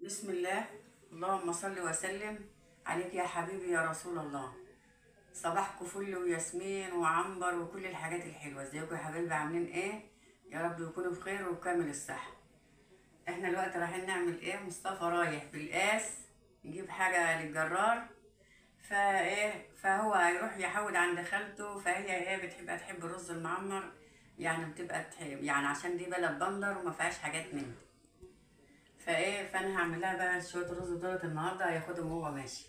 بسم الله. اللهم صل وسلم عليك يا حبيبي يا رسول الله. صباحكم فل وياسمين وعنبر وكل الحاجات الحلوه. ازيكم يا حبايبي؟ عاملين ايه؟ يا رب يكونوا بخير وكامل الصحه. احنا دلوقتي رايحين نعمل ايه؟ مصطفى رايح بالقاس يجيب حاجه للجرار، فهو هيروح يحود عند خالته، فهي ايه تحب الرز المعمر، يعني بتبقى تحب يعني عشان دي بلد بندر وما فيهاش حاجات من دي. فانا هعمل لها بقى شويه رز دولت النهارده هياخدهم وهو ماشي.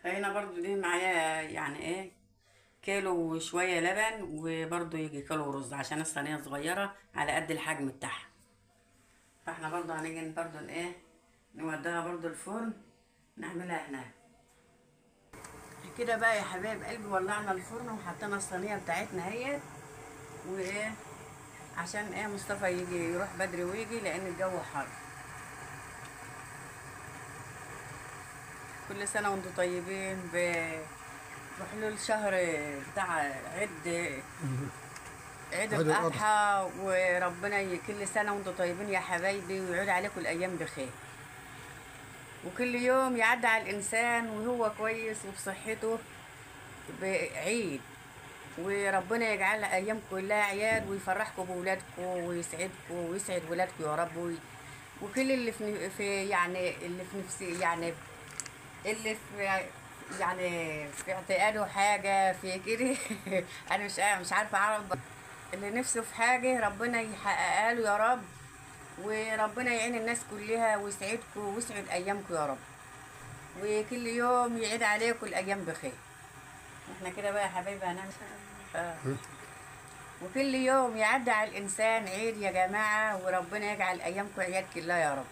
فهنا برضو دي معايا يعني ايه كيلو وشويه لبن، وبرضو يجي كيلو رز عشان الصينيه صغيره على قد الحجم بتاعها. فاحنا برضو هنيجي برضو ايه نوديها برضو الفرن نعملها هناك. كده بقى يا حبايب قلبي ولعنا الفرن وحطينا الصينيه بتاعتنا اهيت، وايه عشان ايه مصطفى يجي يروح بدري ويجي لان الجو حر. كل سنة وانتم طيبين بحلول شهر بتاع عيد عيد الأضحى. الأضحى، وربنا كل سنة وانتم طيبين يا حبايبي، ويعود عليكم الأيام بخير، وكل يوم يعدي على الإنسان وهو كويس وبصحته بعيد، وربنا يجعل أيامكم كلها عياد ويفرحكم بولادكم ويسعدكم ويسعد ولادكم يا رب، وكل اللي في يعني اللي في نفسي يعني اللي في يعني في اعتقاده حاجة في كده أنا مش عارفة أعرف اللي نفسه في حاجة ربنا يحققها له يا رب، وربنا يعين الناس كلها ويسعدكم ويسعد أيامكم يا رب، وكل يوم يعيد عليكم الأيام بخير. احنا كده بقى يا حبايبي هنعمل آه. وكل يوم يعدي على الإنسان عيد يا جماعة، وربنا يجعل أيامكم عياد كلها يا رب،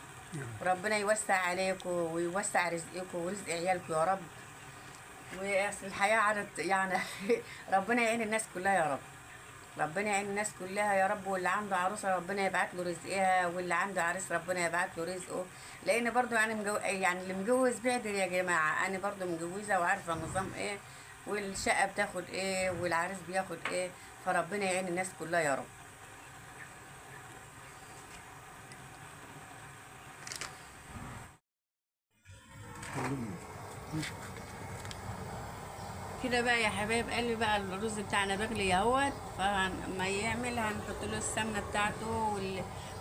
وربنا يوسع عليكم ويوسع رزقكم ورزق عيالكم يا رب، واصل الحياة عادت يعني ربنا يعين الناس كلها يا رب، ربنا يعين الناس كلها يا رب، واللي عنده عروسة ربنا يبعت له رزقها، واللي عنده عريس ربنا يبعت له رزقه، لان برضو يعني يعني اللي مجوز بيعدل يا جماعة، انا برضو مجوزة وعارفة النظام ايه، والشقة بتاخد ايه والعريس بياخد ايه، فربنا يعين الناس كلها يا رب. كده بقى يا حبايب قلبي بقى الرز بتاعنا بغلي اهوت، فما يعمل هنحط له السمنه بتاعته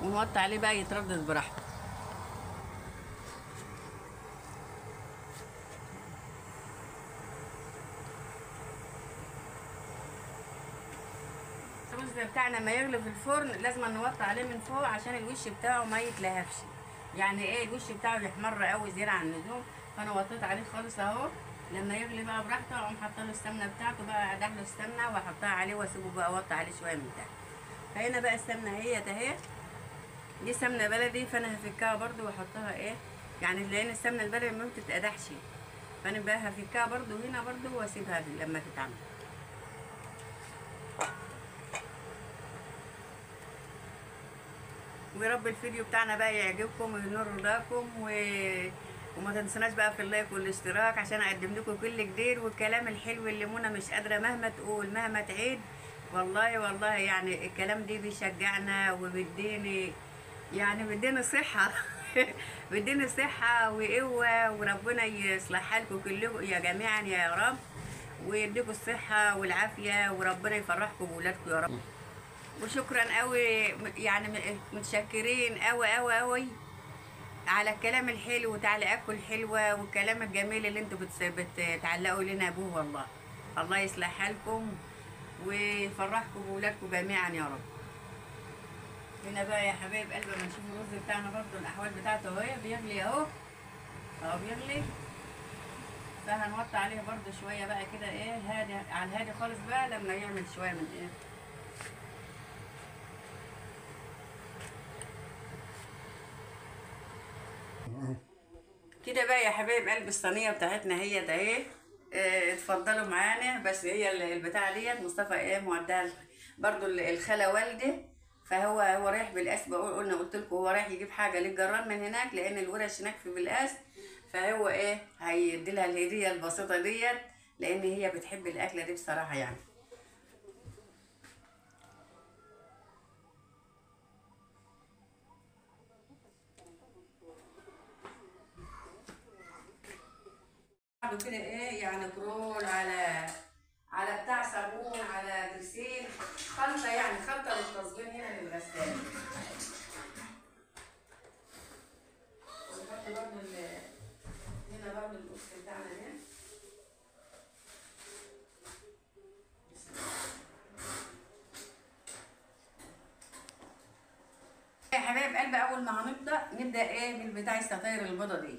ونوطي عليه بقى يتردد براحته. الرز بتاعنا ما يغلي في الفرن لازم نوطي عليه من فوق عشان الوش بتاعه ما يتلهفش، يعني ايه الوش بتاعه يحمر قوي زياده عن اللزوم، فانا وطيت عليه خالص اهو. لما يغلي بقى براحته اقوم حاطه له السمنه بتاعته بقى، ادهن له السمنه واحطها عليه واسيبه بقى اوطي عليه شويه من تحت. فهنا بقى السمنه اهي دي سمنه بلدي، فانا هفكها برضو واحطها ايه يعني لان السمنه البلدي ما بتتقدحش، فانا بقى هفكها برضو هنا برضو واسيبها لما تتعمل. ويا رب الفيديو بتاعنا بقى يعجبكم وينور رضاكم وما تنسوناش بقى في اللايك والاشتراك عشان اقدم لكم كل جديد، والكلام الحلو اللي منى مش قادره مهما تقول مهما تعيد، والله يعني الكلام دي بيشجعنا وبيديني يعني بيديني صحه بيديني صحه وقوه، وربنا يصلحها لكم كلكم يا جميعا يا رب، ويديكم الصحه والعافيه، وربنا يفرحكم بولادكم يا رب. وشكرا قوي يعني متشكرين قوي على الكلام الحلو وتعليقاتكم الحلوه والكلام الجميل اللي انتوا بتعلقوا لنا بوه، والله الله يصلح حالكم ويفرحكم بولادكم جميعا يا رب. هنا بقى يا حبايب قلبي ما نشوف الرز بتاعنا برضو الاحوال بتاعته اهي بيغلي اهو بيغلي، فهنوطي عليه برضو شويه بقى كده ايه هادي على الهادي خالص بقى لما يعمل شويه من ايه. كده بقى يا حبايب قلب الصينيه بتاعتنا هي ده اهي. اتفضلوا معانا، بس هي البتاعه ديت مصطفى ايه موديها برضو الخاله والده، فهو رايح بالقاس قلت لكم هو رايح يجيب حاجه للجرار من هناك لان الورش هناك في بالقاس، فهو ايه هيدي لها الهديه البسيطه ديت لان هي بتحب الاكله دي بصراحه يعني. كده ايه يعني كرول على بتاع صابون على غسيل خلطه، يعني خلطه للتصبير هنا للغسالة. ونحط برضه هنا برضه القص بتاعنا ده. يا حبايب قلبي اول ما نبدا ايه بالبتاع الستاير البيضه دي.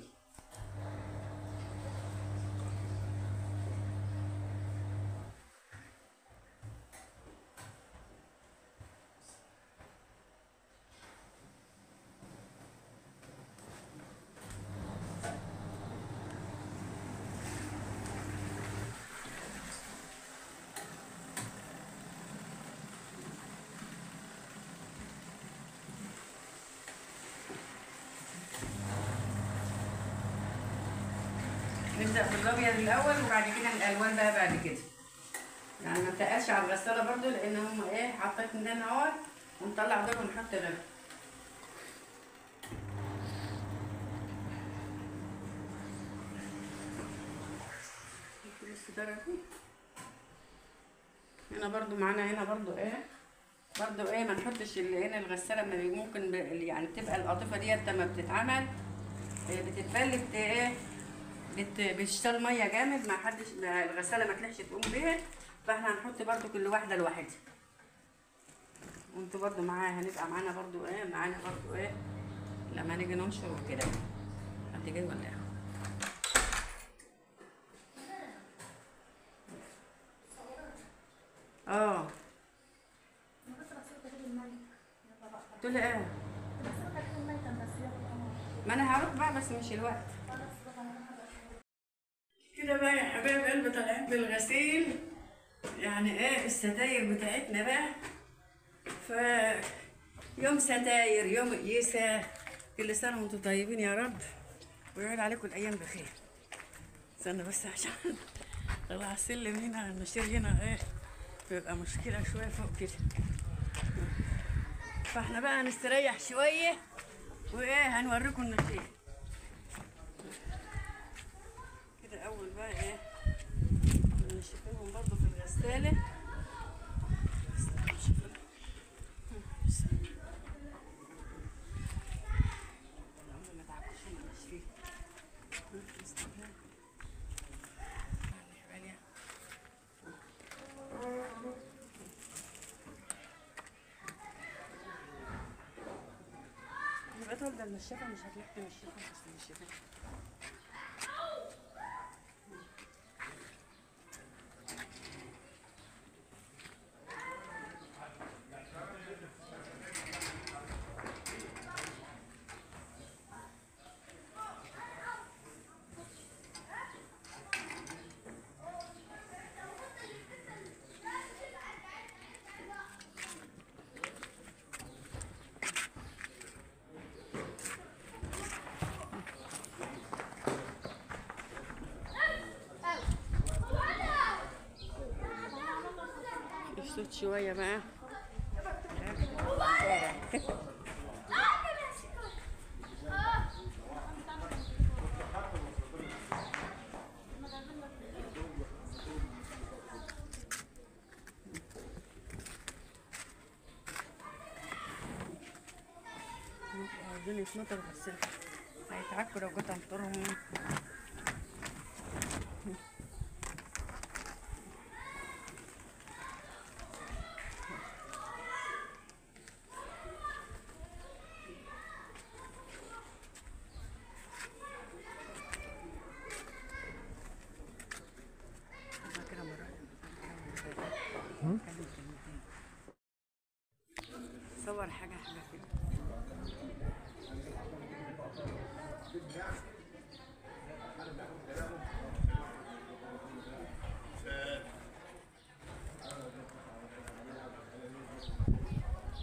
نبدأ بالابيض الاول وبعد كده الالوان بقى بعد كده، يعني ما تقلش على الغساله برضو لان هم ايه حطيت من هنا اهوت ونطلع دول ونحط غيرهم. هنا برضو معانا هنا برضو ايه ما نحطش هنا الغساله ممكن يعني بتبقى القاطفه ديت لما بتتعمل بتتبل ايه بتشتغل ميه جامد، الغساله ما تلحش تقوم بيها، فاحنا هنحط برضو كل واحده لوحدها. وانتوا برضو هنبقى معانا برضو ايه لما نيجي ننشر وكده. انت جاي ولا ايه؟ قلت له ايه؟ ما انا هروح بقى بس مش الوقت. كده بقى يا حبايب قلبي طالعين بالغسيل، يعني ايه الستاير بتاعتنا بقى. ف يوم ستاير يوم قياسة، كل سنة وانتم طيبين يا رب ويعود عليكم الايام بخير. استنى بس عشان طلع السلم هنا المشير هنا ايه بيبقى مشكلة شوية فوق كده، فاحنا بقى نستريح شوية وايه هنوريكم النتيجة. كده اول بقى ايه نشوفهم برضو في الغسالة. يبقى تفضل المشافة مش هتلحق المشافة بس المشافة. صوت شوية بقى. عايزين يتنطروا بس هيتعكوا لو جيت انطرهم. صور حاجة كده.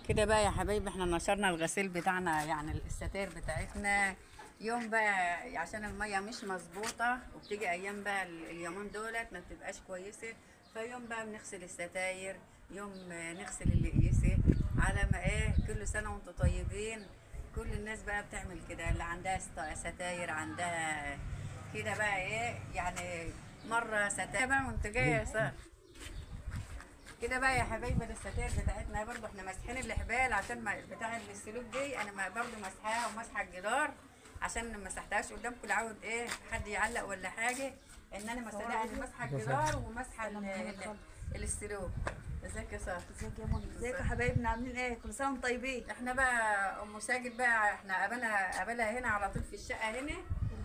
كده بقى يا حبايبي احنا نشرنا الغسيل بتاعنا، يعني الستاير بتاعتنا يوم بقى عشان المية مش مظبوطة وبتيجي ايام بقى اليومين دولت ما بتبقاش كويسة، فيوم بقى بنغسل الستاير، يوم نغسل اللي قيسه، على ما ايه كل سنة وانتم طيبين. كل الناس بقى بتعمل كده، اللي عندها ستاير عندها كده بقى ايه يعني مره ستار بقى وانت جايه يا ساره كده بقى يا حبايبي. الستاير بتاعتنا برضو احنا ماسحين الحبال عشان ما بتاع السلوك دي انا برضو مسحاها ومسحه الجدار عشان ما مسحتهاش قدامكم لعود ايه حد يعلق ولا حاجه ان انا مسحه الجدار ومسحه السلوك. ازيك يا ساره؟ ازيك يا منى؟ ازيك يا حبايبنا؟ عاملين ايه؟ كل سنه وانتم طيبين. احنا بقى ام ساجد بقى احنا قابلها هنا على طول في الشقه هنا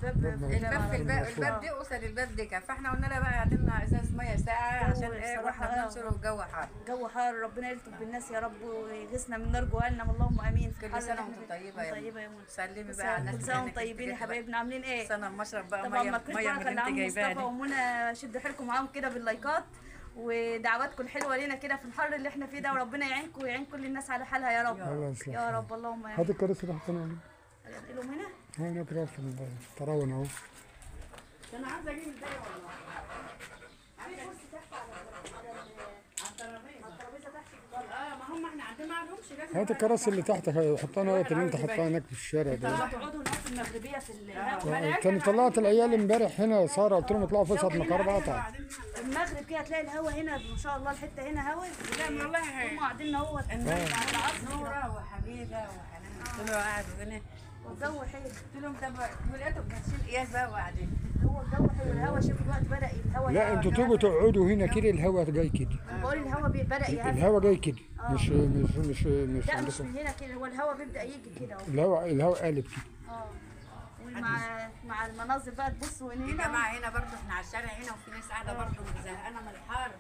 الباب دي قصد الباب دي كان فاحنا قلنا لها بقى هات لنا ازاز ميه ساقعه عشان ايه واحنا بننشر والجو حار. الجو حار، ربنا يلطف بالناس يا رب ويغيثنا من نار جهنم، اللهم امين. كل سنه وانتم طيبه يا منى. سلمي بقى على الناس. كل سنه وانتم طيبين يا حبايبنا. عاملين ايه؟ سنه مشرب بقى طبعا ميه من اللي انت جايباها دي. مصطفى ومنى شدوا حيلكم معاهم كده باللايكات ودعواتكم الحلوه لينا كده في الحر اللي احنا فيه ده، وربنا يعينكم ويعين كل الناس على حالها يا رب يا رب اللهم امين. هات الكراسي اللي حطيناها لهم هنا هنا كراسي التراون اهو. انا عايزه اجيب الباقي والله. ما هم احنا عندنا ما لهمش لازم. هات الكراسي اللي تحت حطها انا اللي انت حطها هناك في الشارع ده. تقعدوا هناك في المغربيه في كان طلعت العيال امبارح هنا ساره قلت لهم اطلعوا فوق الكهرباء قطع. المغرب كده هتلاقي الهوا هنا ما شاء الله الحته هنا هوا. لا والله هم قاعدين اهوت بعد العصر نوره وحبيبه وحنان قلت له قعدوا هنا والجو حلو. قلت لهم طب ولقيتهم ماشيين قياس بقى وقاعدين. هو الجو حلو الهوا شوف الوقت بدا الهوا. لا انتوا تيجوا تقعدوا هنا كده الهوا جاي كده. بقول الهوا بدا يهدى. الهوا جاي كده مش لا مش من هنا كده، هو الهوا بيبدا يجي كده اهو. الهوا قالب كده. مع المناظر بقى تبص وين يا جماعه هنا برضه احنا على الشارع هنا وفي ناس قاعده برضه زهقانه من الحر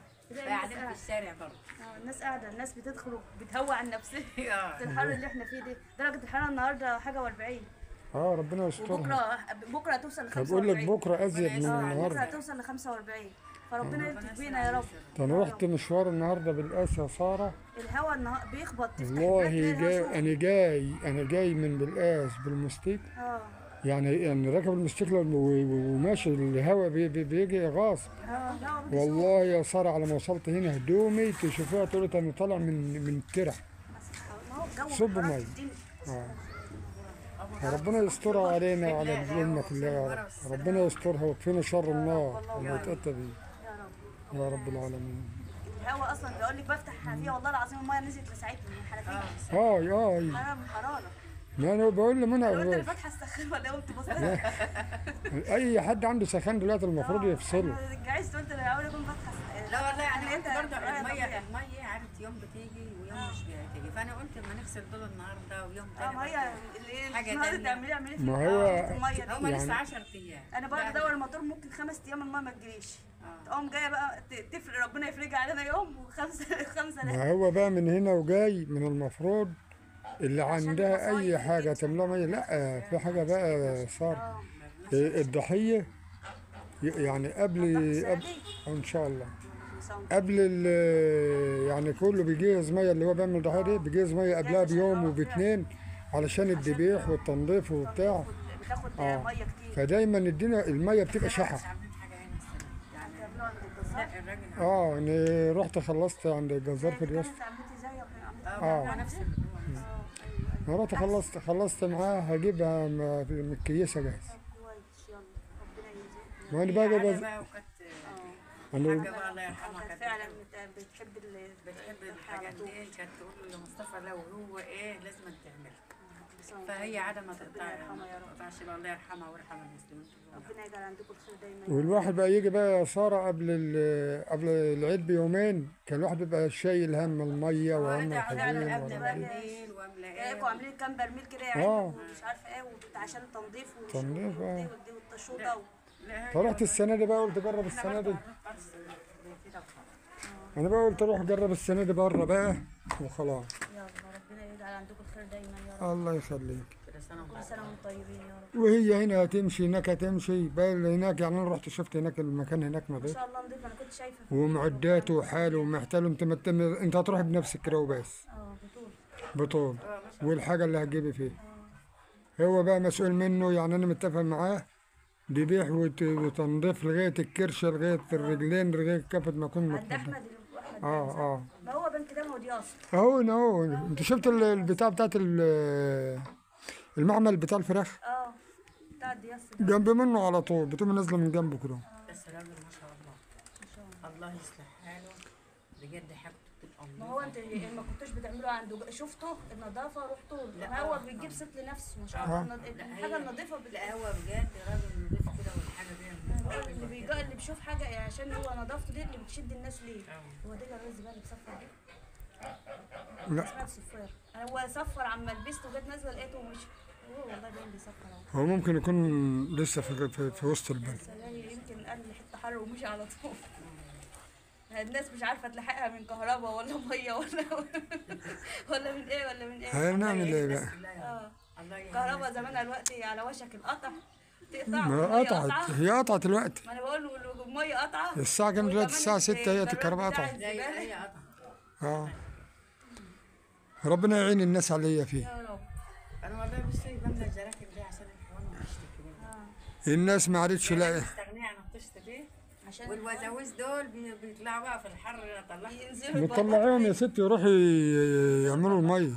قاعدين في الشارع برضه. الناس قاعده، الناس بتدخل وبتهوى عن نفسها في الحر اللي احنا فيه ده. درجه الحراره النهارده حاجه و40. ربنا يسترها. بكره هتوصل ل 45. بقول لك بكره ازيد من النهارده. بكره هتوصل ل 45 فربنا يلطف بينا يا رب. انا رحت مشوار النهارده بالقاس يا ساره. الهوا بيخبط والله انا جاي من بالقاس بالمستيك. يعني راكب الموتوسيكل وماشي الهواء بيجي غاصب. والله يا ساره على ما وصلت هنا هدومي تشوفيها تقول انا طالع من الترع صب ميه. ربنا يسترها علينا وعلى الأمة كلها يا رب. ربنا يسترها ويكفينا شر النار ونتأتى بيه يا رب العالمين. الهواء اصلا بيقول لك بفتح فيها والله العظيم الميه نزلت لساعتني من الحنفيه. حراره ما انا بقول لمنى لو انت اللي فاتحه السخان ولا قمت بص. اي حد عنده سخان دلوقتي المفروض يفصله. جعلت قلت انا اول اكون فاتحه. لا والله يعني انت برضه الميه عارف يوم بتيجي ويوم مش بتيجي فانا قلت اما نغسل دول النهارده ويوم تاني. ما هي حاجه ثانيه تعملي ما هو هم لسه 10 ايام. انا بقى بدور الموتور ممكن 5 ايام الميه ما تجريش. تقوم جايه بقى تفرق ربنا يفرجها علينا يوم وخمسه ما هو بقى من هنا وجاي من المفروض اللي عندها اي حاجه تملى ميه. لا في حاجه بقى صار الضحيه يعني قبل ان شاء الله قبل يعني كله بيجهز ميه اللي هو بيعمل ضحيه دي بيجهز ميه قبلها بيوم وباتنين علشان الذبيح والتنظيف وبتاع. بتاخد ميه كتير فدايما الدنيا الميه بتبقى شحه. انا رحت خلصت عند الجزار في الرياض. انا رحت خلصت معاه هجيبها مكيسه جاهز. ما انا بقى الله يرحمها كانت فعلا بتحب الحاجات دي. كانت تقول له يا مصطفى لو هو ايه لازم تعملها فهي عادة ما تقطعش. الله يرحمها ويرحم المسلمين. ربنا يجعل عندكم الخير دايما. والواحد بقى يجي بقى يا ساره قبل العيد بيومين كان الواحد بيبقى شايل هم الميه وهم الحزين عاملين كام برميل كده يعني مش عارفه ايه عشان التنظيف والتشوطه. فرحت السنه دي بقى قلت جرب السنه دي. انا بقى قلت اروح اجرب السنه دي بره بقى وخلاص. يلا ربنا يجعل عندكم الخير دايما يا رب. الله يخليك. كل سنه وانتم طيبين يا رب. وهي هنا هتمشي هناك هتمشي بقى هناك يعني انا رحت شفت هناك المكان هناك ما شاء الله نضيف. انا كنت شايفه ومعداته وحاله ومحتاله. انت هتروح بنفسك كده وبس. بطول والحاجه اللي هتجيبي فيه هو بقى مسؤول منه. يعني انا متفق معاه ذبيح وتنظيف لغايه الكرشه لغايه الرجلين لغايه كافه ما اكون متفق. ما هو بنك دم ودي اصل اهو انت شفت البتاع بتاعت المعمل بتاع الفراخ. بتاع دي يس ده. جنب منه على طول، بتقوم نازله من جنبه كده. بس راجل ما شاء الله، ما شاء الله. الله يصلح حاله بجد، حاجته بتبقى ما هو انت نظيفة. ما كنتوش بتعملوا عنده، شفتوا النظافه رحتوا له. لا، هو بيجيب ست لنفسه ما شاء آه. الله. لا، الحاجه هي- النظيفه لا هو بجد راجل نضيف كده، والحاجه دي اللي بيجي اللي بيشوف حاجه يعني عشان هو نظافته دي اللي بتشد الناس ليه. آه. هو ده الرز بقى اللي بيصفر دي. لا سمعت صفار، هو صفر عما لبسته وجت نازله لقيته ومشي. هو والله باين بيصفر اهو. هو ممكن يكون لسه في وسط البلد. بس هي يمكن قال لي حته حر ومشي على طول. الناس مش عارفه تلحقها من كهرباء ولا ميه ولا من ايه ولا من ايه. هنعمل ايه بقى؟ اه الله يعين الكهرباء الناس. زمانها دلوقتي على وشك القطع. تقطع ما والمية قطعت، قطعة. هي قطعت الوقت. ما انا بقول له الميه قطعه. الساعة كام دلوقتي؟ الساعة 6 هي والجرار الكهرباء بتاع قطعت. لا، الزبالة. هي قطع. اه ربنا يعين الناس على اللي هي فيه. يا رب. انا والله بصي بملى الجراكن دي عشان الحيوان وبشتكي منها. الناس ما عادتش لاقيه. مستغنيه عن الطشت دي، عشان والوزاويز دول بيطلعوا بقى في الحر، طلعت ينزلوا مطلعيهم يا ستي يروحوا يعملوا المية.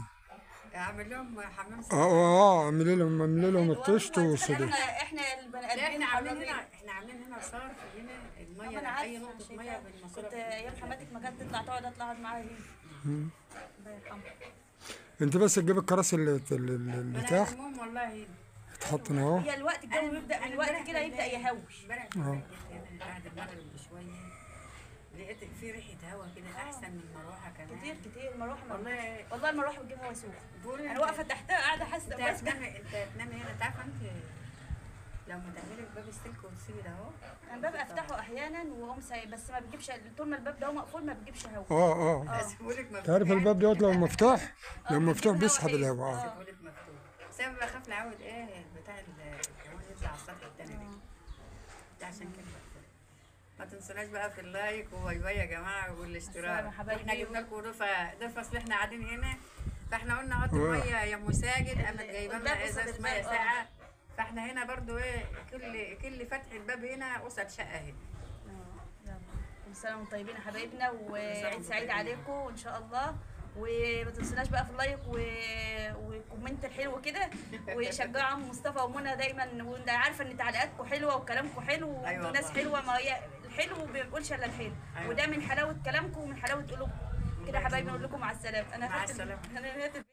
اعمل لهم حمام اه سباحه. اعملي لهم الطشت والصديق. احنا البني لا، ادمين احنا عاملين حرامين. هنا، احنا عاملين هنا صرف هنا الميه، انا اي عارفه نقطه ميه شايفاها. بالماسوره. كنت ايام حماتك ما كانت تطلع تقعد اطلع اقعد معاها هنا. الله يرحمها. انت بس تجيب الكراسي اللي انا تحت المهم والله تحط هنا اهو. هي الوقت الجو بيبدا من وقت كده يبدا يهوش. امبارح بعد المغرب بشويه لقيت في ريحه هوا كده احسن من المروحه كمان. كتير المروحه والله والله المروحه بتجيب هوا سوق. بقول انا واقفه تحتها قاعده حاسه انت ماسكه. تنامي هنا، انت عارفه انت لو ما تعملي باب السلك وتسيبي ده اهو. انا الباب افتحه احيانا واقوم سايب، بس ما بتجيبش طول ما الباب ده مقفول ما بتجيبش هوا. اه اسيبهولك مفتوح. تعرف الباب دوت لو مفتوح، لو مفتوح بتجيب بيسحب هوا الهواء. ايه؟ اسيبهولك مفتوح. بس انا بخاف العود ايه بتاع الحيوان يطلع على السطح التاني دي. ده عشان كده بقفل. ما تنسوناش بقى في اللايك وباي باي يا جماعه السلام والاشتراك. يا حبايبي. احنا جبنا لكم ضيفه اصل احنا قاعدين هنا، فاحنا قلنا حط ميه يا ام ساجد، قامت جايبه الباب لنا قصاد ازازه الباب، ميه ساقعه. فاحنا هنا برضو ايه كل فتح الباب هنا قصد شقه هنا. يلا كل سنه وانتم طيبين يا حبايبنا، وعيد سعيد عليكم ان شاء الله. وما تنسوناش بقى في اللايك والكومنت الحلو كده، وشجعوا عم مصطفى ومنى دايما، وانا عارفه ان تعليقاتكم حلوه وكلامكم حلو وانتوا أيوة ناس والله. حلوه. ما هي الحلو ما بيقولش الا الحلو، أيوة. وده من حلاوه كلامكم ومن حلاوه قلوبكم كده يا حبايبي. نقول لكم مع السلامه. مع السلامة. انا